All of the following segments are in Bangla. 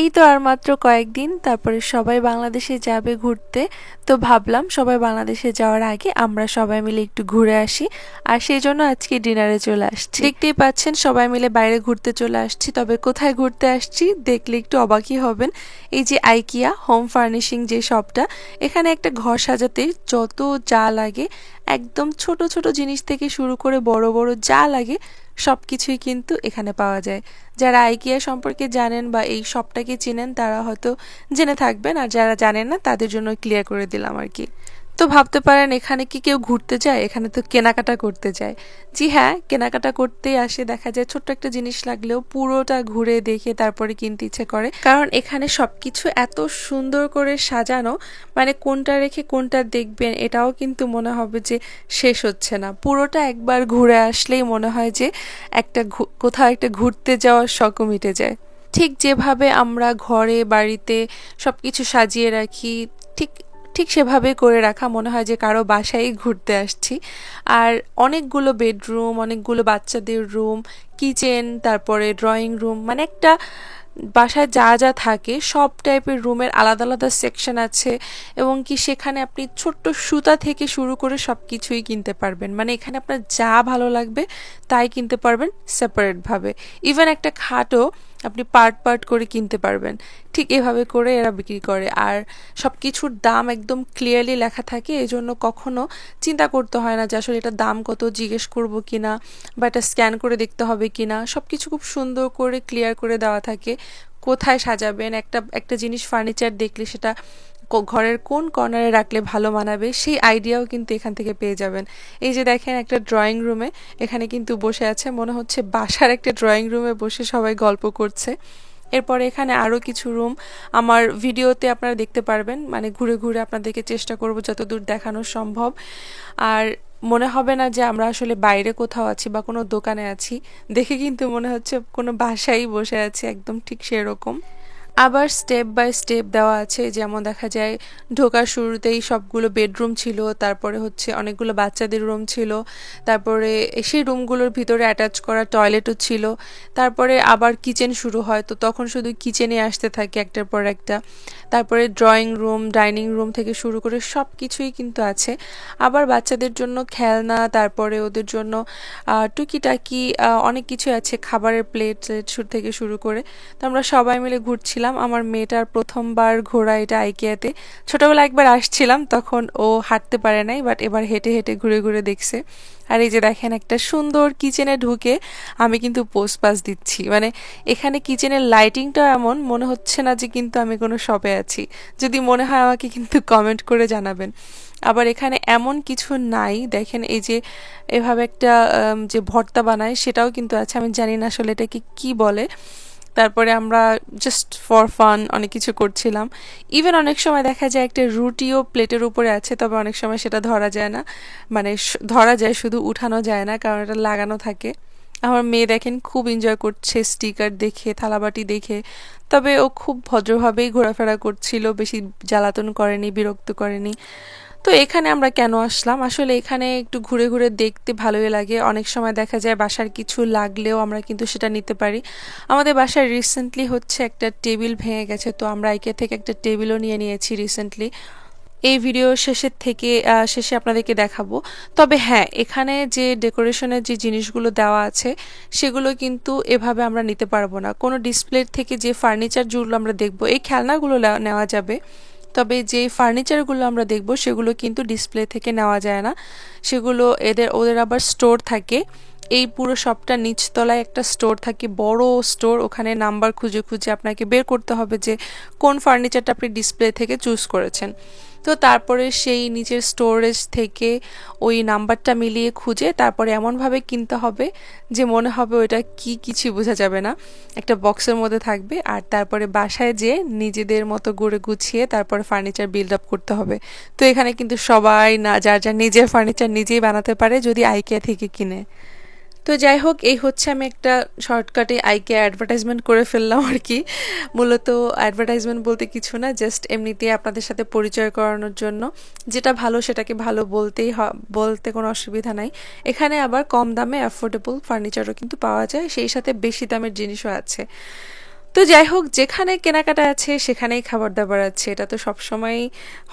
এই তো আর মাত্র কয়েকদিন, তারপরে সবাই বাংলাদেশে যাবে ঘুরতে। তো ভাবলাম সবাই বাংলাদেশে যাওয়ার আগে আমরা সবাই মিলে একটু ঘুরে আসি। আর সেই জন্য আজকে ডিনারে চলে আসছি। দেখতেই পাচ্ছেন সবাই মিলে বাইরে ঘুরতে চলে আসছি। তবে কোথায় ঘুরতে আসছি দেখলে একটু অবাকই হবেন। এই যে আইকিয়া হোম ফার্নিশিং যে শপটা, এখানে একটা ঘর সাজাতে যত যা লাগে, একদম ছোট ছোট জিনিস থেকে শুরু করে বড় বড় যা লাগে সবকিছুই কিন্তু এখানে পাওয়া যায়। যারা আইকিয়া সম্পর্কে জানেন বা এই শপটাকে চেনেন তারা হয়তো জেনে থাকবেন, আর যারা জানেন না তাদের জন্য ক্লিয়ার করে দিলাম আর কি। তো ভাবতে পারেন এখানে কি কেউ ঘুরতে যায়? এখানে তো কেনাকাটা করতে যায়। জি হ্যাঁ, কেনাকাটা করতেই আসে। দেখা যায় ছোট্ট একটা জিনিস লাগলেও পুরোটা ঘুরে দেখে তারপরে কিনতে ইচ্ছে করে, কারণ এখানে সবকিছু এত সুন্দর করে সাজানো, মানে কোনটা রেখে কোনটা দেখবেন এটাও কিন্তু মনে হবে যে শেষ হচ্ছে না। পুরোটা একবার ঘুরে আসলেই মনে হয় যে একটা কোথাও একটা ঘুরতে যাওয়ার শখও মিটে যায়। ঠিক যেভাবে আমরা ঘরে বাড়িতে সবকিছু সাজিয়ে রাখি, ঠিক ঠিক সেভাবে করে রাখা, মনে হয় যে কারো বাসায় ঘুরতে আসছি। আর অনেকগুলো বেডরুম, অনেকগুলো বাচ্চাদের রুম, কিচেন, তারপরে ড্রয়িং রুম, মানে একটা বাসায় যা যা থাকে সব টাইপের রুমের আলাদা আলাদা সেকশন আছে। এবং কি সেখানে আপনি ছোট্ট সুতা থেকে শুরু করে সব কিছুই কিনতে পারবেন। মানে এখানে আপনার যা ভালো লাগবে তাই কিনতে পারবেন সেপারেটভাবে। ইভেন একটা খাটও আপনি পার্ট পার্ট করে কিনতে পারবেন। ঠিক এভাবে করে এরা বিক্রি করে। আর সব কিছুর দাম একদম ক্লিয়ারলি লেখা থাকে, এই জন্য কখনো চিন্তা করতে হয় না যে আসলে এটার দাম কত, জিজ্ঞেস করবো কিনা বা এটা স্ক্যান করে দেখতে হবে কিনা। সব কিছু খুব সুন্দর করে ক্লিয়ার করে দেওয়া থাকে। কোথায় সাজাবেন, একটা একটা জিনিস ফার্নিচার দেখলে সেটা ঘরের কোন কর্নারে রাখলে ভালো মানাবে সেই আইডিয়াও কিন্তু এখান থেকে পেয়ে যাবেন। এই যে দেখেন একটা ড্রয়িং রুমে এখানে কিন্তু বসে আছে, মনে হচ্ছে বাসার একটা ড্রয়িং রুমে বসে সবাই গল্প করছে। এরপরে এখানে আরও কিছু রুম আমার ভিডিওতে আপনারা দেখতে পারবেন, মানে ঘুরে ঘুরে আপনাদেরকে চেষ্টা করব যতদূর দেখানো সম্ভব। আর মনে হবে না যে আমরা আসলে বাইরে কোথাও আছি বা কোনো দোকানে আছি, দেখে কিন্তু মনে হচ্ছে কোনো বাসায় বসে আছি, একদম ঠিক সেরকম। আবার স্টেপ বাই স্টেপ দেওয়া আছে, যেমন দেখা যায় ঢোকার শুরুতেই সবগুলো বেডরুম ছিল, তারপরে হচ্ছে অনেকগুলো বাচ্চাদের রুম ছিল, তারপরে সেই রুমগুলোর ভিতরে অ্যাটাচ করা টয়লেটও ছিল। তারপরে আবার কিচেন শুরু হয়, তো তখন শুধু কিচেনে আসতে থাকে একটার পর একটা। তারপরে ড্রয়িং রুম, ডাইনিং রুম থেকে শুরু করে সব কিছুই কিন্তু আছে। আবার বাচ্চাদের জন্য খেলনা, তারপরে ওদের জন্য টুকিটাকি অনেক কিছু আছে, খাবারের প্লেট থেকে শুরু করে। তো আমরা সবাই মিলে ঘুরছিলাম। আমার মেয়েটার প্রথমবার ঘোরা এটা আইকিয়াতে। ছোটবেলা একবার আসছিলাম, তখন ও হাঁটতে পারে নাই, বাট এবার হেঁটে হেঁটে ঘুরে ঘুরে দেখছে। আর এই যে দেখেন একটা সুন্দর কিচেনে ঢুকে আমি কিন্তু পোস্ট পাস দিচ্ছি। মানে এখানে কিচেনের লাইটিংটা এমন মনে হচ্ছে না যে কিন্তু আমি কোনো শপে আছি। যদি মনে হয় আমাকে কিন্তু কমেন্ট করে জানাবেন। আবার এখানে এমন কিছু নাই, দেখেন এই যে এভাবে একটা যে ভর্তা বানায় সেটাও কিন্তু আছে, আমি জানি না আসলে এটাকে কি বলে। তারপরে আমরা জাস্ট ফর ফান অনেক কিছু করছিলাম। ইভেন অনেক সময় দেখা যায় একটা রুটিও প্লেটের উপরে আছে, তবে অনেক সময় সেটা ধরা যায় না। মানে ধরা যায়, শুধু উঠানো যায় না, কারণ এটা লাগানো থাকে। আমার মেয়ে দেখেন খুব এনজয় করছে স্টিকার দেখে, থালাবাটি দেখে। তবে ও খুব ভদ্রভাবেই ঘোরাফেরা করছিল, বেশি জ্বালাতন করেনি, বিরক্ত করেনি। তো এখানে আমরা কেন আসলাম, আসলে এখানে একটু ঘুরে ঘুরে দেখতে ভালোই লাগে। অনেক সময় দেখা যায় বাসার কিছু লাগলেও আমরা কিন্তু সেটা নিতে পারি। আমাদের বাসায় রিসেন্টলি হচ্ছে একটা টেবিল ভেঙে গেছে, তো আমরা আইকিয়া থেকে একটা টেবিলও নিয়ে নিয়েছি রিসেন্টলি। এই ভিডিও শেষে আপনাদেরকে দেখাবো। তবে হ্যাঁ, এখানে যে ডেকোরেশনের যে জিনিসগুলো দেওয়া আছে সেগুলো কিন্তু এভাবে আমরা নিতে পারবো না। কোনো ডিসপ্লে থেকে যে ফার্নিচার যেগুলো আমরা দেখবো, এই খেলনাগুলো নেওয়া যাবে, তবে যে ফার্নিচারগুলো আমরা দেখব সেগুলো কিন্তু ডিসপ্লে থেকে নেওয়া যায় না। সেগুলো ওদের আবার স্টোর থাকে। এই পুরো শপটা নিচতলায় একটা স্টোর থাকে, বড় স্টোর। ওখানে নাম্বার খুঁজে খুঁজে আপনাকে বের করতে হবে যে কোন ফার্নিচারটা আপনি ডিসপ্লে থেকে চুজ করেছেন। তো তারপরে সেই নিচের স্টোরেজ থেকে ওই নাম্বারটা মিলিয়ে খুঁজে তারপরে এমনভাবে কিনতে হবে যে মনে হবে ওইটা কি কিছু বোঝা যাবে না, একটা বক্সের মধ্যে থাকবে। আর তারপরে বাসায় যেয়ে নিজেদের মতো গড়ে গুছিয়ে তারপরে ফার্নিচার বিল্ড আপ করতে হবে। তো এখানে কিন্তু সবাই না যার যার নিজের ফার্নিচার নিজেই বানাতে পারে যদি আইকিয়া থেকে কিনে। তো যাই হোক, এই হচ্ছে আমি একটা শর্টকাটে আইকিয়া অ্যাডভার্টাইজমেন্ট করে ফেললাম আর কি। মূলত অ্যাডভার্টাইজমেন্ট বলতে কিছু না, জাস্ট এমনিতেই আপনাদের সাথে পরিচয় করানোর জন্য। যেটা ভালো সেটাকে ভালো বলতে কোনো অসুবিধা নাই। এখানে আবার কম দামে অ্যাফোর্ডেবল ফার্নিচারও কিন্তু পাওয়া যায়, সেই সাথে বেশি দামের জিনিসও আছে। তো যাই হোক, যেখানে কেনাকাটা আছে সেখানেই খাবার দাবার আছে, এটা তো সবসময়ই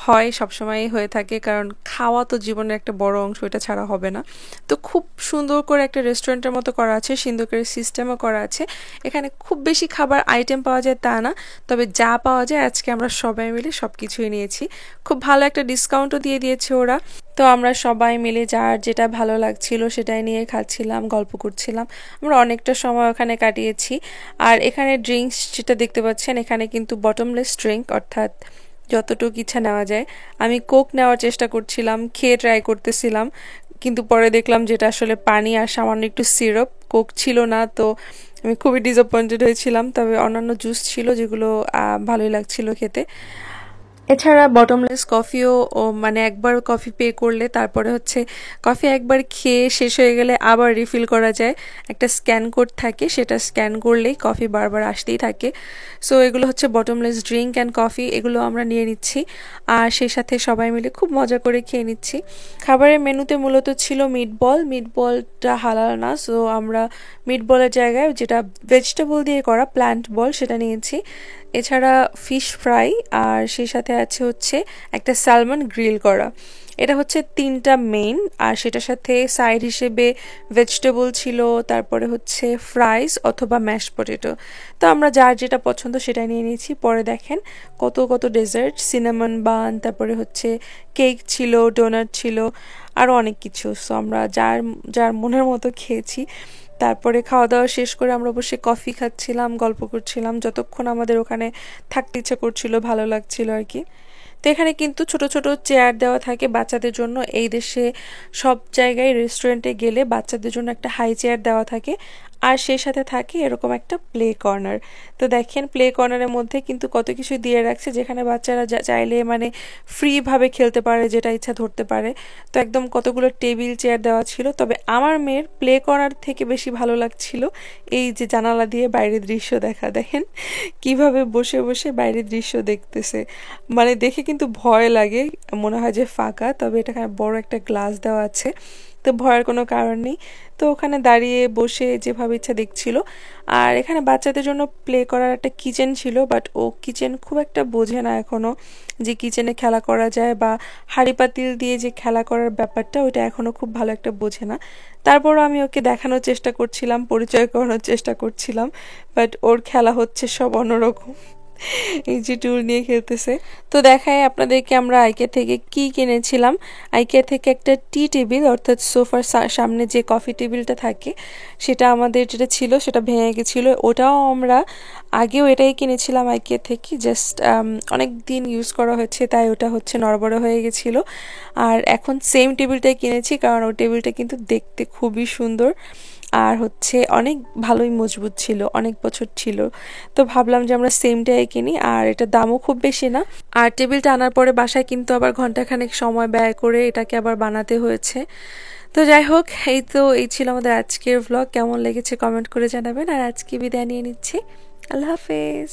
হয়, সবসময়ই হয়ে থাকে, কারণ খাওয়া তো জীবনের একটা বড় অংশ, এটা ছাড়া হবে না। তো খুব সুন্দর করে একটা রেস্টুরেন্টের মতো করা আছে, সুন্দর করে সিস্টেমও করা আছে। এখানে খুব বেশি খাবার আইটেম পাওয়া যায় তা না, তবে যা পাওয়া যায় আজকে আমরা সবাই মিলে সব কিছুই নিয়েছি। খুব ভালো একটা ডিসকাউন্টও দিয়ে দিয়েছে ওরা। তো আমরা সবাই মিলে যার যেটা ভালো লাগছিল সেটাই নিয়ে খাচ্ছিলাম, গল্প করছিলাম। আমরা অনেকটা সময় ওখানে কাটিয়েছি। আর এখানে ড্রিঙ্কস যেটা দেখতে পাচ্ছেন, এখানে কিন্তু বটমলেস ড্রিঙ্ক, অর্থাৎ যতটুকু ইচ্ছা নেওয়া যায়। আমি কোক নেওয়ার চেষ্টা করছিলাম, খেয়ে ট্রাই করতেছিলাম, কিন্তু পরে দেখলাম যেটা আসলে পানি আর সামান্য একটু সিরাপ, কোক ছিল না। তো আমি খুবই ডিসঅ্যাপয়েন্টেড হয়েছিলাম। তবে অন্যান্য জুস ছিল যেগুলো ভালোই লাগছিল খেতে। এছাড়া বটমলেস কফিও মানে একবার কফি পে করলে তারপরে হচ্ছে কফি একবার খেয়ে শেষ হয়ে গেলে আবার রিফিল করা যায়। একটা স্ক্যান কোড থাকে, সেটা স্ক্যান করলেই কফি বারবার আসতেই থাকে। সো এগুলো হচ্ছে বটমলেস ড্রিঙ্ক অ্যান্ড কফি, এগুলো আমরা নিয়ে নিচ্ছি আর সেই সাথে সবাই মিলে খুব মজা করে খেয়ে নিচ্ছি। খাবারের মেনুতে মূলত ছিল মিটবল, মিটবলটা হালাল না, সো আমরা মিটবলের জায়গায় যেটা ভেজিটেবল দিয়ে করা প্ল্যান্ট বল সেটা নিয়েছি। এছাড়া ফিশ ফ্রাই আর সেই সাথে আছে হচ্ছে একটা স্যালমন গ্রিল করা। এটা হচ্ছে 3টা মেইন, আর সেটার সাথে সাইড হিসেবে ভেজিটেবল ছিল, তারপরে হচ্ছে ফ্রাইস অথবা ম্যাশ পটেটো। তো আমরা যার যেটা পছন্দ সেটাই নিয়ে নিয়েছি। পরে দেখেন কত কত ডেজার্ট, সিনামন বান, তারপরে হচ্ছে কেক ছিল, ডোনাট ছিল, আরও অনেক কিছু। সো আমরা যার যার মনের মতো খেয়েছি। তারপরে খাওয়া দাওয়া শেষ করে আমরা বসে কফি খাচ্ছিলাম, গল্প করছিলাম, যতক্ষণ আমাদের ওখানে থাকতে ইচ্ছা করছিল, ভালো লাগছিল আর কি। তো এখানে কিন্তু ছোট ছোট চেয়ার দেওয়া থাকে বাচ্চাদের জন্য। এই দেশে সব জায়গায় রেস্টুরেন্টে গেলে বাচ্চাদের জন্য একটা হাই চেয়ার দেওয়া থাকে, আর সেই সাথে থাকে এরকম একটা প্লে কর্নার। তো দেখেন প্লে কর্নারের মধ্যে কিন্তু কত কিছু দিয়ে রাখছে, যেখানে বাচ্চারা চাইলে মানে ফ্রিভাবে খেলতে পারে, যেটা ইচ্ছা ধরতে পারে। তো একদম কতগুলো টেবিল চেয়ার দেওয়া ছিল। তবে আমার মেয়ের প্লে কর্নার থেকে বেশি ভালো লাগছিল এই যে জানালা দিয়ে বাইরের দৃশ্য দেখা। দেখেন কিভাবে বসে বসে বাইরের দৃশ্য দেখতেছে, মানে দেখে কিন্তু ভয় লাগে, মনে হয় যে ফাঁকা, তবে এটা বড় একটা গ্লাস দেওয়া আছে, তো ভয়ের কোনো কারণ নেই। তো ওখানে দাঁড়িয়ে বসে যেভাবে ইচ্ছা দেখছিল। আর এখানে বাচ্চাদের জন্য প্লে করার একটা কিচেন ছিল, বাট ও কিচেন খুব একটা বোঝে না এখনো, যে কিচেনে খেলা করা যায় বা হাঁড়ি পাতিল দিয়ে যে খেলা করার ব্যাপারটা, ওইটা এখনো খুব ভালো একটা বোঝে না। তারপরও আমি ওকে দেখানোর চেষ্টা করছিলাম, পরিচয় করানোর চেষ্টা করছিলাম, বাট ওর খেলা হচ্ছে সব অন্যরকম। এই যে টুল নিয়ে খেলতেছে। তো দেখায় আপনাদেরকে আমরা আইকে থেকে কি কিনেছিলাম। আইকে থেকে একটা টি টেবিল, অর্থাৎ সোফার সামনে যে কফি টেবিলটা থাকে, সেটা আমাদের যেটা ছিল সেটা ভেঙে গেছিল। ওটাও আমরা আগেও এটাই কিনেছিলাম আইকে থেকে, জাস্ট অনেক দিন ইউজ করা হয়েছে তাই ওটা হচ্ছে নড়বড়ে হয়ে গেছিল। আর এখন সেম টেবিলটাই কিনেছি, কারণ ওই টেবিলটা কিন্তু দেখতে খুবই সুন্দর আর হচ্ছে অনেক ভালোই মজবুত ছিল, অনেক বছর ছিল। তো ভাবলাম যে আমরা সেমটাই কিনি, আর এটা দামও খুব বেশি না। আর টেবিলটা আনার পরে বাসায় কিন্তু আবার ঘন্টাখানেক সময় ব্যয় করে এটাকে আবার বানাতে হয়েছে। তো যাই হোক, এই ছিল আমাদের আজকের ভ্লগ। কেমন লেগেছে কমেন্ট করে জানাবেন, আর আজকে বিদায় নিয়ে নিচ্ছি। আল্লাহ হাফেজ।